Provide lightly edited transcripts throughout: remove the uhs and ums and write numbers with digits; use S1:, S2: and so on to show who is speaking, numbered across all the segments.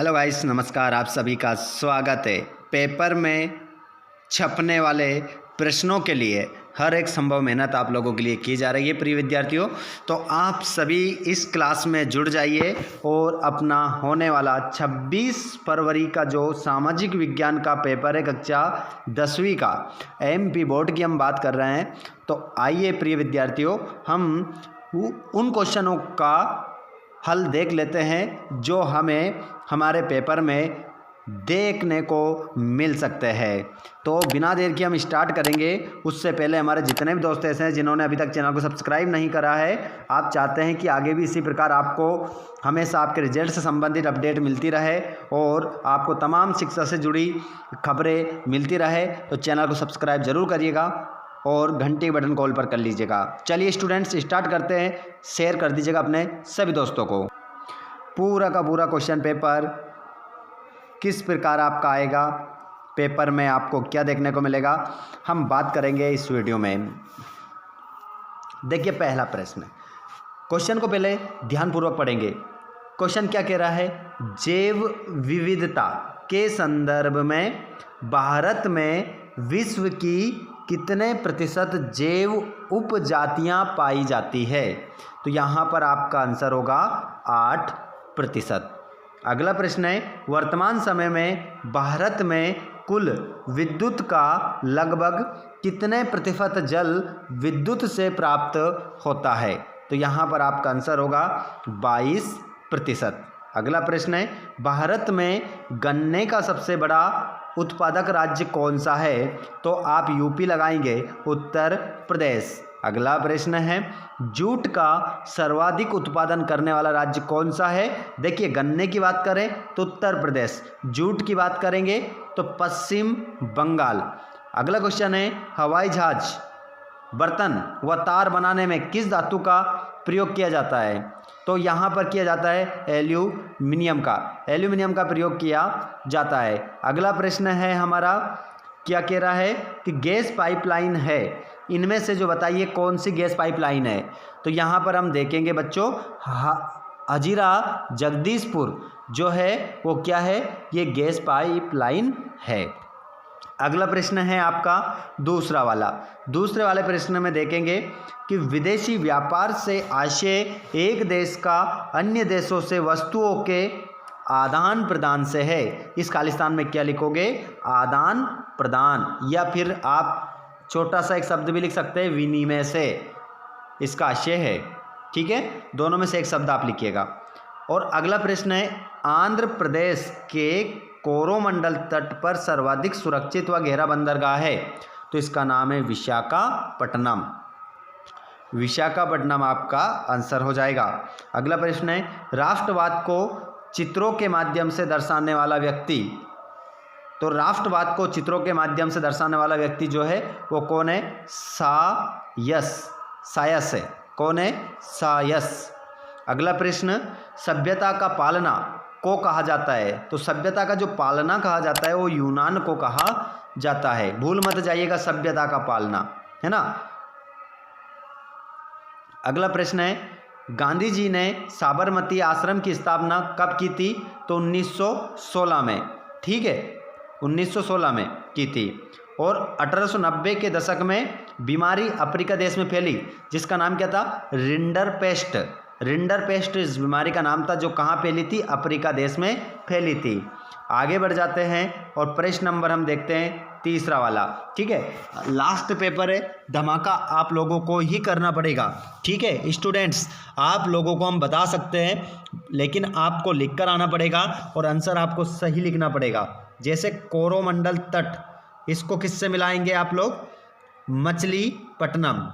S1: Hello guys, नमस्कार। आप सभी का स्वागत है। पेपर में छपने वाले प्रश्नों के लिए हर एक संभव मेहनत आप लोगों के लिए की जा रही है प्रिय विद्यार्थियों। तो आप सभी इस क्लास में जुड़ जाइए और अपना होने वाला 26 फरवरी का जो सामाजिक विज्ञान का पेपर है कक्षा 10वीं का एमपी बोर्ड की हम बात कर रहे हैं। तो आइए प्रिय विद्यार्थियों, हम उन क्वेश्चनों का हल देख लेते हैं जो हमें हमारे पेपर में देखने को मिल सकते हैं। तो बिना देर के हम स्टार्ट करेंगे। उससे पहले हमारे जितने भी दोस्त ऐसे हैं जिन्होंने अभी तक चैनल को सब्सक्राइब नहीं करा है, आप चाहते हैं कि आगे भी इसी प्रकार आपको हमेशा आपके रिजल्ट से संबंधित अपडेट मिलती रहे और आपको तमाम शिक्षा से जुड़ी खबरें मिलती रहे, तो चैनल को सब्सक्राइब जरूर करिएगा और घंटी बटन कॉल पर कर लीजिएगा। चलिए स्टूडेंट्स, स्टार्ट करते हैं। शेयर कर दीजिएगा अपने सभी दोस्तों को। पूरा का पूरा क्वेश्चन पेपर किस प्रकार आपका आएगा, पेपर में आपको क्या देखने को मिलेगा, हम बात करेंगे इस वीडियो में। देखिए पहला प्रश्न, क्वेश्चन को पहले ध्यानपूर्वक पढ़ेंगे। क्वेश्चन क्या कह रहा है? जैव विविधता के संदर्भ में भारत में विश्व की कितने प्रतिशत जैव उपजातियां पाई जाती है? तो यहाँ पर आपका आंसर होगा 8%। अगला प्रश्न है, वर्तमान समय में भारत में कुल विद्युत का लगभग कितने प्रतिशत जल विद्युत से प्राप्त होता है? तो यहाँ पर आपका आंसर होगा 22%। अगला प्रश्न है, भारत में गन्ने का सबसे बड़ा उत्पादक राज्य कौन सा है? तो आप यूपी लगाएंगे, उत्तर प्रदेश। अगला प्रश्न है, जूट का सर्वाधिक उत्पादन करने वाला राज्य कौन सा है? देखिए गन्ने की बात करें तो उत्तर प्रदेश, जूट की बात करेंगे तो पश्चिम बंगाल। अगला क्वेश्चन है, हवाई जहाज, बर्तन व तार बनाने में किस धातु का प्रयोग किया जाता है? तो यहाँ पर किया जाता है एल्यूमिनियम का प्रयोग किया जाता है। अगला प्रश्न है हमारा, क्या कह रहा है कि गैस पाइपलाइन है, इनमें से जो बताइए कौन सी गैस पाइपलाइन है? तो यहाँ पर हम देखेंगे बच्चों, हजीरा जगदीशपुर जो है वो क्या है, ये गैस पाइपलाइन है। अगला प्रश्न है आपका दूसरे वाले प्रश्न में देखेंगे कि विदेशी व्यापार से आशय एक देश का अन्य देशों से वस्तुओं के आदान प्रदान से है। इस खालिस्तान में क्या लिखोगे? आदान प्रदान, या फिर आप छोटा सा एक शब्द भी लिख सकते हैं, विनिमय से इसका आशय है। ठीक है, दोनों में से एक शब्द आप लिखिएगा। और अगला प्रश्न है, आंध्र प्रदेश के कोरोमंडल तट पर सर्वाधिक सुरक्षित व गहरा बंदरगाह है? तो इसका नाम है विशाखापट्टनम आपका आंसर हो जाएगा। अगला प्रश्न है, राष्ट्रवाद को चित्रों के माध्यम से दर्शाने वाला व्यक्ति? तो राष्ट्रवाद को चित्रों के माध्यम से दर्शाने वाला व्यक्ति जो है वो कौन है? सायस है। कौन है? सायस। अगला प्रश्न, सभ्यता का पालना को कहा जाता है? तो सभ्यता का जो पालना कहा जाता है वो यूनान को कहा जाता है। भूल मत जाइएगा, सभ्यता का पालना, है ना। अगला प्रश्न है, गांधी जी ने साबरमती आश्रम की स्थापना कब की थी? तो 1916 में। ठीक है, 1916 में की थी। और 1890 के दशक में बीमारी अफ्रीका देश में फैली, जिसका नाम क्या था? रिंडरपेस्ट इस बीमारी का नाम था, जो कहाँ फैली थी? अफ्रीका देश में फैली थी। आगे बढ़ जाते हैं और प्रश्न नंबर हम देखते हैं तीसरा वाला। ठीक है, लास्ट पेपर है, धमाका आप लोगों को ही करना पड़ेगा। ठीक है स्टूडेंट्स, आप लोगों को हम बता सकते हैं लेकिन आपको लिखकर आना पड़ेगा और आंसर आपको सही लिखना पड़ेगा। जैसे कोरोमंडल तट, इसको किससे मिलाएंगे आप लोग? मछलीपट्टनम।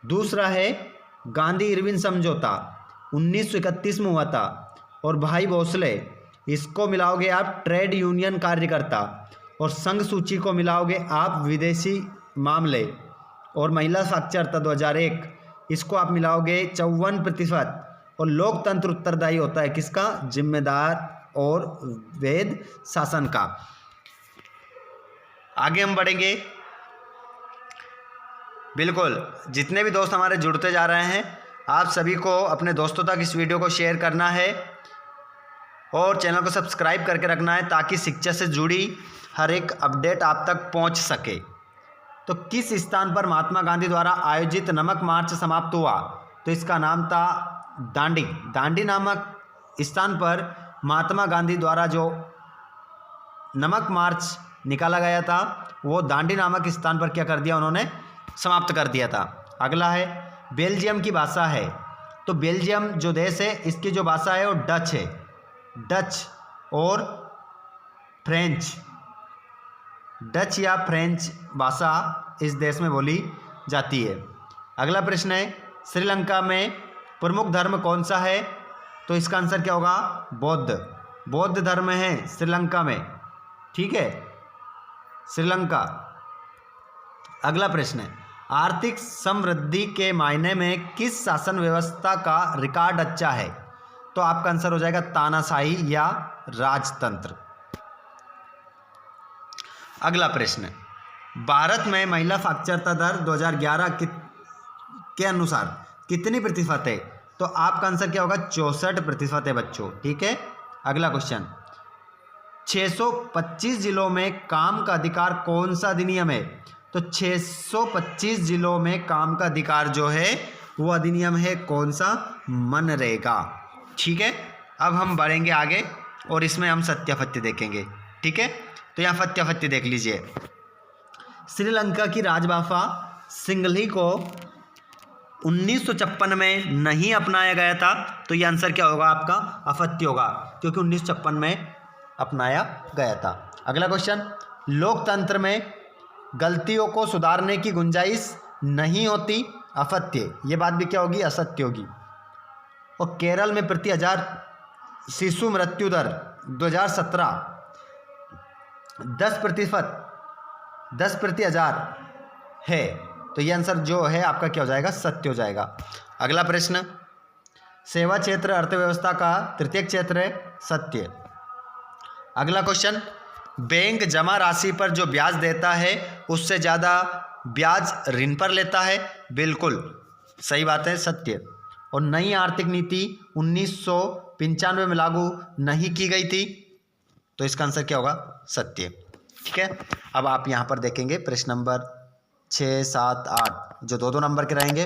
S1: दूसरा है गांधी इरविन समझौता, 1931 में हुआ था। और भाई भोसले, इसको मिलाओगे आप ट्रेड यूनियन कार्यकर्ता। और संघ सूची को मिलाओगे आप विदेशी मामले। और महिला साक्षरता 2001, इसको आप मिलाओगे 54%। और लोकतंत्र उत्तरदायी होता है किसका? जिम्मेदार और वैध शासन का। आगे हम बढ़ेंगे। बिल्कुल, जितने भी दोस्त हमारे जुड़ते जा रहे हैं, आप सभी को अपने दोस्तों तक इस वीडियो को शेयर करना है और चैनल को सब्सक्राइब करके रखना है ताकि शिक्षा से जुड़ी हर एक अपडेट आप तक पहुंच सके। तो किस स्थान पर महात्मा गांधी द्वारा आयोजित नमक मार्च समाप्त हुआ? तो इसका नाम था दांडी। दांडी नामक स्थान पर महात्मा गांधी द्वारा जो नमक मार्च निकाला गया था वो दांडी नामक स्थान पर क्या कर दिया, उन्होंने समाप्त कर दिया था। अगला है बेल्जियम की भाषा है। तो बेल्जियम जो देश है इसकी जो भाषा है वो डच है। डच और फ्रेंच, डच या फ्रेंच भाषा इस देश में बोली जाती है। अगला प्रश्न है श्रीलंका में प्रमुख धर्म कौन सा है? तो इसका आंसर क्या होगा? बौद्ध। बौद्ध धर्म है श्रीलंका में, ठीक है, श्रीलंका। अगला प्रश्न है आर्थिक समृद्धि के मायने में किस शासन व्यवस्था का रिकॉर्ड अच्छा है? तो आपका आंसर हो जाएगा तानाशाही या राजतंत्र। अगला प्रश्न भारत में महिला साक्षरता दर 2011 के अनुसार कितनी प्रतिशत है? तो आपका आंसर क्या होगा? 64% है बच्चों, ठीक है। अगला क्वेश्चन 625 जिलों में काम का अधिकार कौन सा अधिनियम है? तो 625 जिलों में काम का अधिकार जो है वो अधिनियम है कौन सा? मनरेगा, ठीक है। अब हम बढ़ेंगे आगे और इसमें हम सत्यापत्ति देखेंगे, ठीक है। तो यहाँ सत्यापत्ति देख लीजिए। श्रीलंका की राजभाषा सिंगली को 1956 में नहीं अपनाया गया था। तो ये आंसर क्या होगा आपका? असत्य होगा, क्योंकि 1956 में अपनाया गया था। अगला क्वेश्चन लोकतंत्र में गलतियों को सुधारने की गुंजाइश नहीं होती। असत्य, ये बात भी क्या होगी? असत्य होगी। और केरल में प्रति 1000 शिशु मृत्यु दर 2017 10 प्रति 1000 है। तो ये आंसर जो है आपका क्या हो जाएगा? सत्य हो जाएगा। अगला प्रश्न सेवा क्षेत्र अर्थव्यवस्था का तृतीयक क्षेत्र है। सत्य। अगला क्वेश्चन बैंक जमा राशि पर जो ब्याज देता है उससे ज़्यादा ब्याज ऋण पर लेता है। बिल्कुल सही बात है, सत्य। और नई आर्थिक नीति 1995 में लागू नहीं की गई थी। तो इसका आंसर क्या होगा? सत्य, ठीक है। अब आप यहाँ पर देखेंगे प्रश्न नंबर 6, 7, 8 जो 2-2 नंबर के रहेंगे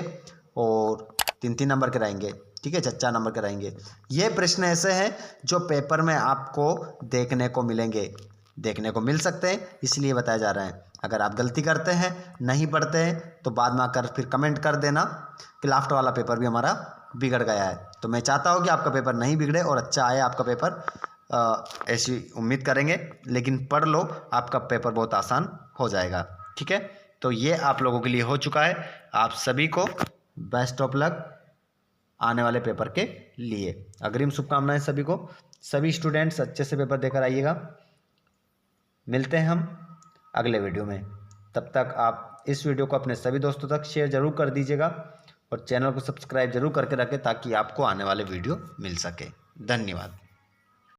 S1: और 3-3 नंबर के रहेंगे, ठीक है, 4-4 नंबर के रहेंगे। ये प्रश्न ऐसे हैं जो पेपर में आपको देखने को मिलेंगे, देखने को मिल सकते हैं, इसलिए बताया जा रहा है। अगर आप गलती करते हैं, नहीं पढ़ते हैं, तो बाद में आकर फिर कमेंट कर देना कि लास्ट वाला पेपर भी हमारा बिगड़ गया है। तो मैं चाहता हूँ कि आपका पेपर नहीं बिगड़े और अच्छा आए आपका पेपर, ऐसी उम्मीद करेंगे। लेकिन पढ़ लो, आपका पेपर बहुत आसान हो जाएगा, ठीक है। तो ये आप लोगों के लिए हो चुका है। आप सभी को बेस्ट ऑफ लक आने वाले पेपर के लिए। अग्रिम शुभकामनाएं सभी को। सभी स्टूडेंट्स अच्छे से पेपर देकर आइएगा। मिलते हैं हम अगले वीडियो में। तब तक आप इस वीडियो को अपने सभी दोस्तों तक शेयर ज़रूर कर दीजिएगा और चैनल को सब्सक्राइब ज़रूर करके रखें ताकि आपको आने वाले वीडियो मिल सके। धन्यवाद।